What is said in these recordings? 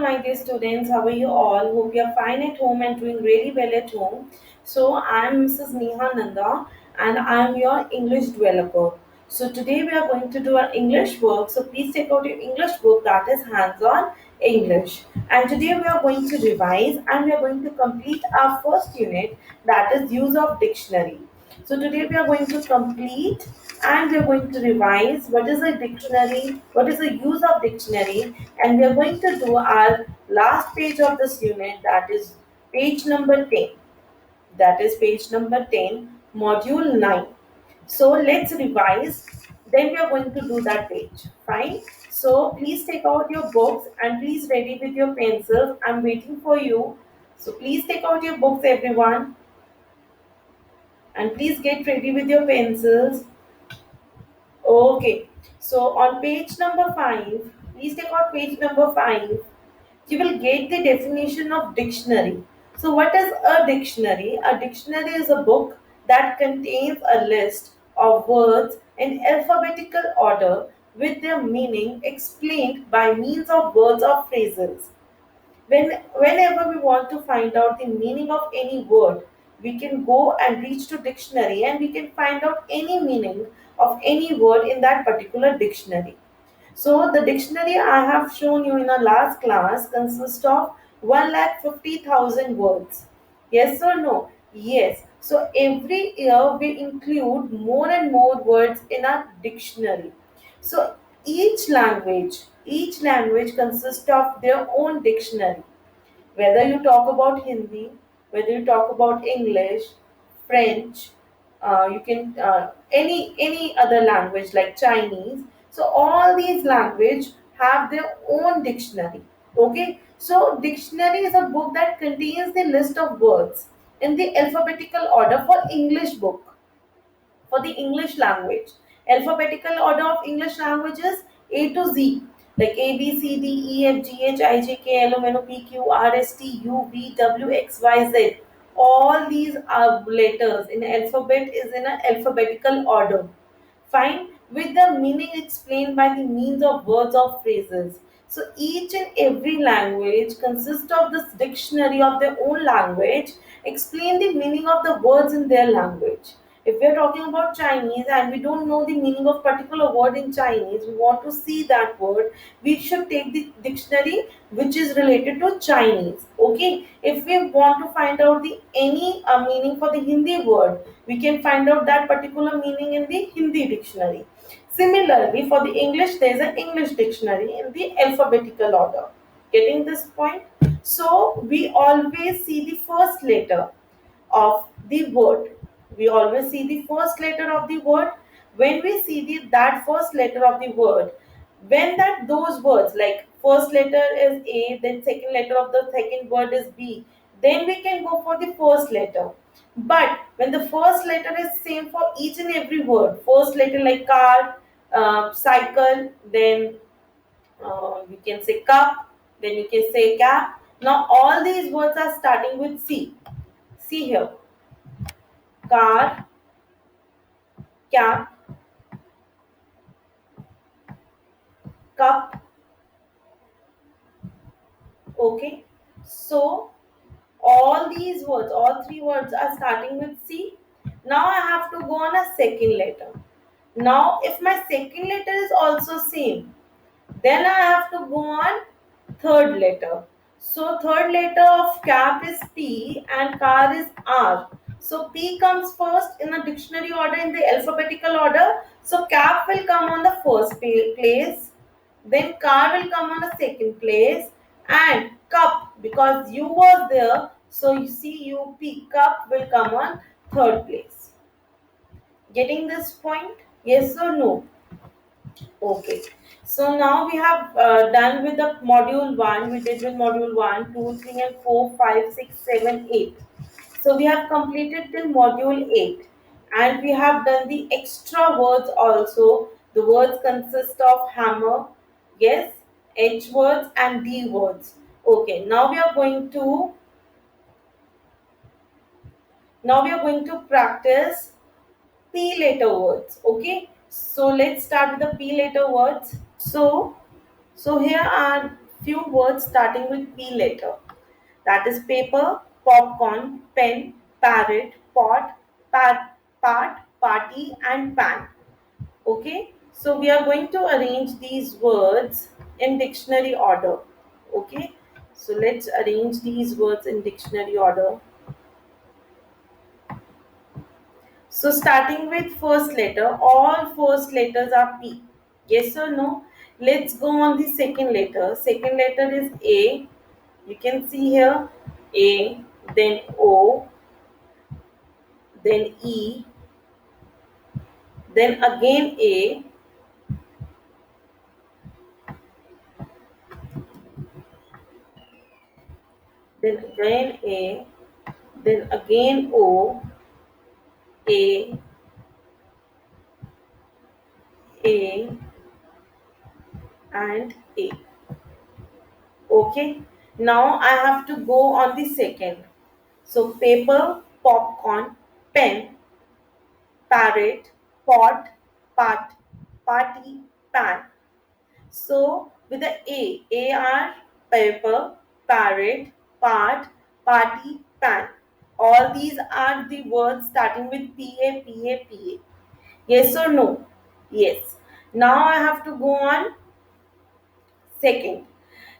my dear students. How are you all? Hope you are fine at home and doing really well at home. So, I'm Mrs. Neha Nanda and I'm your English developer. So, today we are going to do our English work. So, please take out your English book that is hands on English. And today we are going to revise and we are going to complete our first unit that is use of dictionary. So today we are going to complete and we are going to revise what is a dictionary, what is the use of dictionary, and we are going to do our last page of this unit that is page number 10. That is page number 10, module 9. So let's revise. Then we are going to do that page. Fine. So please take out your books and please ready with your pencils. I'm waiting for you. So please take out your books, everyone, and please get ready with your pencils. Okay, so on page number 5, please take out page number 5. You will get the definition of dictionary. So, what is a dictionary? A dictionary is a book that contains a list of words in alphabetical order with their meaning explained by means of words or phrases. Whenever we want to find out the meaning of any word, we can go and reach to dictionary and we can find out any meaning of any word in that particular dictionary. So the dictionary I have shown you in our last class consists of 1,50,000 words. Yes or no? Yes. So every year we include more and more words in our dictionary. So each language consists of their own dictionary. Whether you talk about Hindi, whether you talk about English, French, you can any other language like Chinese. So all these language have their own dictionary. Okay, so dictionary is a book that contains the list of words in the alphabetical order for English book, for the English language. Alphabetical order of English language is A to Z, like A, B, C, D, E, F, G, H, I, J, K, L, M, N, O, P, Q, R, S, T, U, V, W, X, Y, Z. All these are letters in alphabet is in an alphabetical order. Fine, with the meaning explained by the means of words or phrases. So each and every language consists of this dictionary of their own language, explain the meaning of the words in their language. If we are talking about Chinese and we don't know the meaning of particular word in Chinese, we want to see that word, we should take the dictionary which is related to Chinese. Okay, if we want to find out the any meaning for the Hindi word, we can find out that particular meaning in the Hindi dictionary. Similarly, for the English, there is an English dictionary in the alphabetical order. Getting this point? So we always see the first letter of the word. We always see the first letter of the word. When we see that first letter of the word, when that those words like first letter is A, then second letter of the second word is B, then we can go for the first letter. But when the first letter is same for each and every word, first letter like car, cycle, then we can say cup, then you can say cap. Now all these words are starting with C. See here, car, cap, cup. Okay, so all these words, all three words are starting with C. Now I have to go on a second letter. Now if my second letter is also same, then I have to go on third letter. So third letter of cap is P and car is R. So P comes first in a dictionary order in the alphabetical order. So cap will come on the first place. Then car will come on the second place. And cup, because U was there. So you see UP, cup will come on third place. Getting this point? Yes or no? Okay. So now we have done with the module 1. We did with module 1, 2, 3, and 4, 5, 6, 7, 8. So we have completed till module 8. And we have done the extra words also. The words consist of hammer, yes, H words and D words. Okay. Now we are going to practice P letter words. Okay. So let's start with the P letter words. So here are few words starting with P letter. That is paper, popcorn, pen, parrot, pot, part, party, and pan. Okay, so we are going to arrange these words in dictionary order. Okay, so let's arrange these words in dictionary order. So starting with first letter, all first letters are P. Yes or no? Let's go on the second letter. Second letter is A. You can see here A, then O, then E, then again A, then again A, then again O, A, A, and A. Okay. Now I have to go on the second. So paper, popcorn, pen, parrot, pot, part, party, pan. So with the A are paper, parrot, part, party, pan. All these are the words starting with PA, PA, PA. Yes or no? Yes. Now I have to go on second.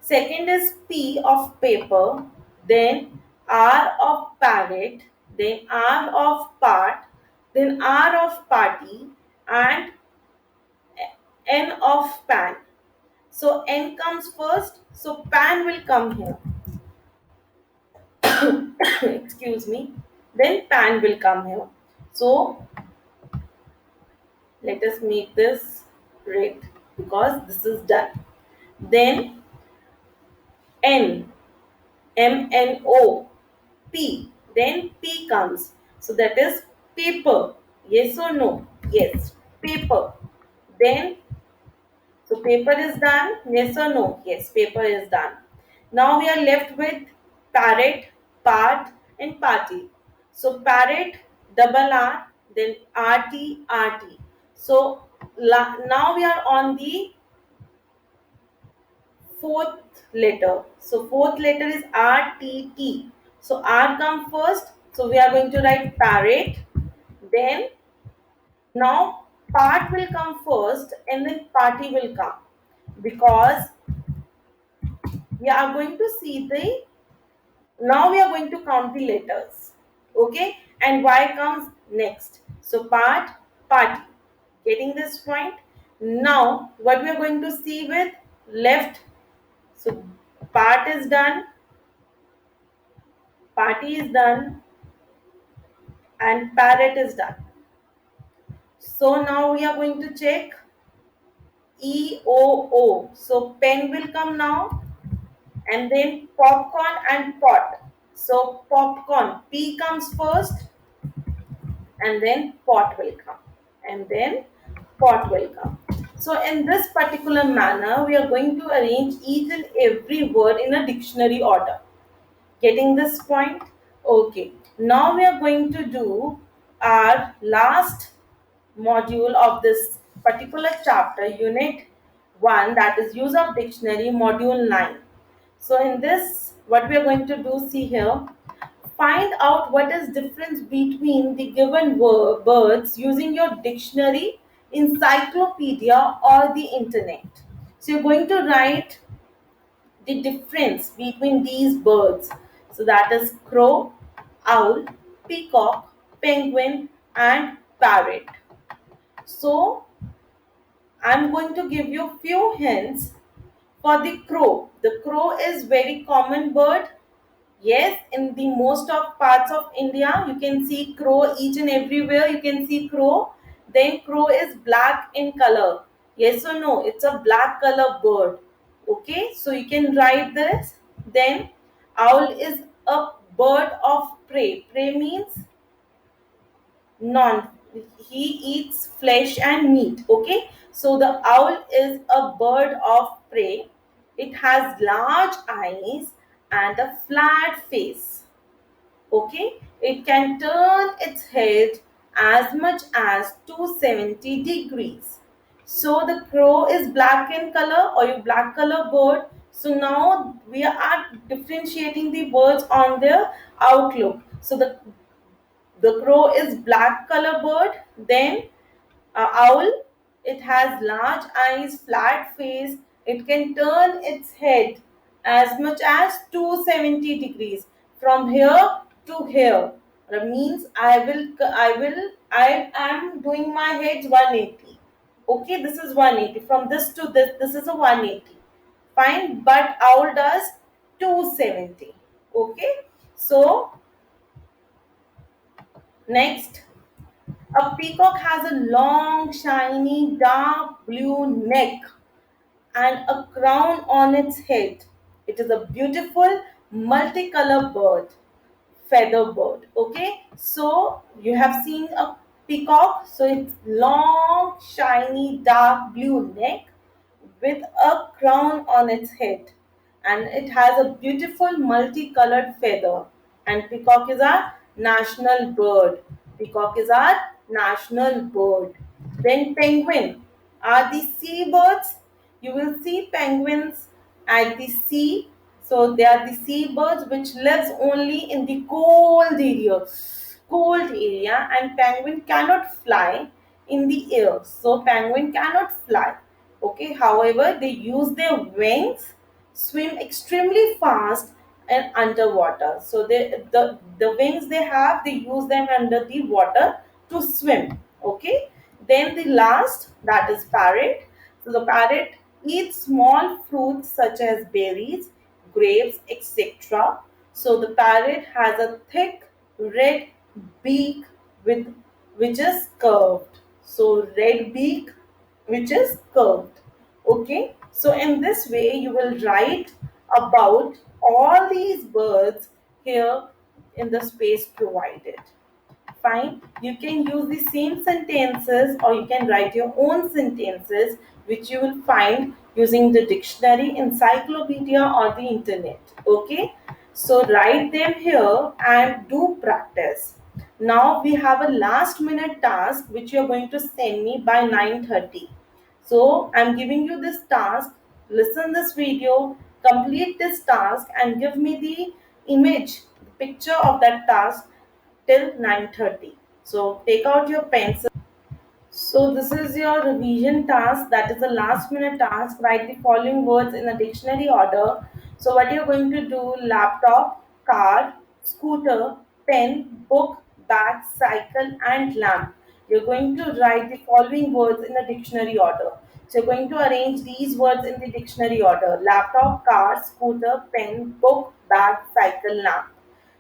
Second is P of paper, then R of parrot, then R of part, then R of party, and N of pan. So N comes first, so pan will come here. Excuse me. Then pan will come here. So let us make this red because this is done. Then N, M N O, P. Then P comes. So that is paper. Yes or no? Yes. Paper. Then, so paper is done. Yes or no? Yes, paper is done. Now we are left with parrot, part, and party. So parrot, double R, then RT, RT. So now we are on the fourth letter. So fourth letter is RTT. So R come first. So we are going to write parrot. Then now part will come first and then party will come because we are going to see the now we are going to count the letters. Okay, and Y comes next. So part, party. Getting this point? Now what we are going to see with left. So part is done, party is done, and parrot is done. So now we are going to check E O O. So pen will come now, and then popcorn and pot. So popcorn, P comes first, and then pot will come, and then pot will come. So in this particular manner, we are going to arrange each and every word in a dictionary order. Getting this point? Okay. Now we are going to do our last module of this particular chapter, unit 1, that is use of dictionary, module 9. So in this, what we are going to do, see here, find out what is difference between the given words using your dictionary, encyclopedia, or the internet. So you're going to write the difference between these birds. So that is crow, owl, peacock, penguin, and parrot. So I'm going to give you few hints for the crow. The crow is very common bird. Yes, in the most of parts of India, you can see crow each and everywhere. You can see crow. Then crow is black in color. Yes or no? It's a black color bird. Okay, so you can write this. Then owl is a bird of prey. Prey means non. He eats flesh and meat. Okay, so the owl is a bird of prey. It has large eyes and a flat face. Okay, it can turn its head as much as 270 degrees. So the crow is black in color or a black color bird. So now we are differentiating the birds on their outlook. So the crow is black color bird. Then owl, it has large eyes, flat face. It can turn its head as much as 270 degrees from here to here. That means I am doing my head 180. Okay, this is 180. From this to this is a 180. Fine, but owl does 270. Okay, so next, a peacock has a long, shiny, dark blue neck and a crown on its head. It is a beautiful multicolor bird, feather bird. Okay, so you have seen a peacock. So it's long, shiny, dark blue neck with a crown on its head, and it has a beautiful multicolored feather. And peacock is our national bird. Peacock is our national bird. Then penguin are the sea birds. You will see penguins at the sea. So they are the sea birds which lives only in the cold area, and penguin cannot fly in the air. So penguin cannot fly. Okay, however, they use their wings, swim extremely fast and underwater. So the wings they have, they use them under the water to swim. Okay, then the last, that is parrot. So the parrot eats small fruits such as berries, grapes, etc. So the parrot has a thick red beak with which is curved. So red beak which is curved. Okay, so in this way you will write about all these birds here in the space provided. Fine, you can use the same sentences or you can write your own sentences which you will find using the dictionary, encyclopedia or the internet. Okay, so write them here and do practice. Now we have a last minute task which you are going to send me by 9:30. So I'm giving you this task. Listen this video, complete this task and give me the image, the picture of that task till 9:30. So take out your pencil. So this is your revision task, that is the last minute task. Write the following words in a dictionary order. So what you're going to do: laptop, car, scooter, pen, book, bag, cycle and lamp. You're going to write the following words in a dictionary order. So you're going to arrange these words in the dictionary order: laptop, car, scooter, pen, book, bag, cycle, lamp.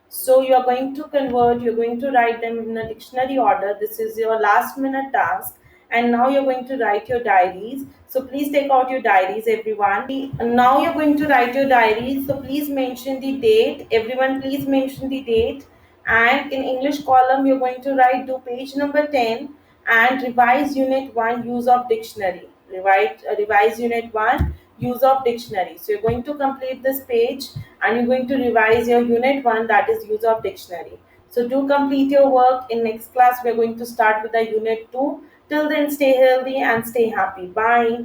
So you're going to convert, you're going to write them in a dictionary order. This is your last minute task. And now you're going to write your diaries. So please take out your diaries, everyone. Now you're going to write your diaries. So please mention the date. Everyone, please mention the date. And in English column, you're going to write do page number 10 and revise unit 1 use of dictionary. Revise unit 1 use of dictionary. So you're going to complete this page and you're going to revise your unit 1, that is use of dictionary. So do complete your work. In next class we're going to start with the unit 2. Till then, stay healthy and stay happy. Bye.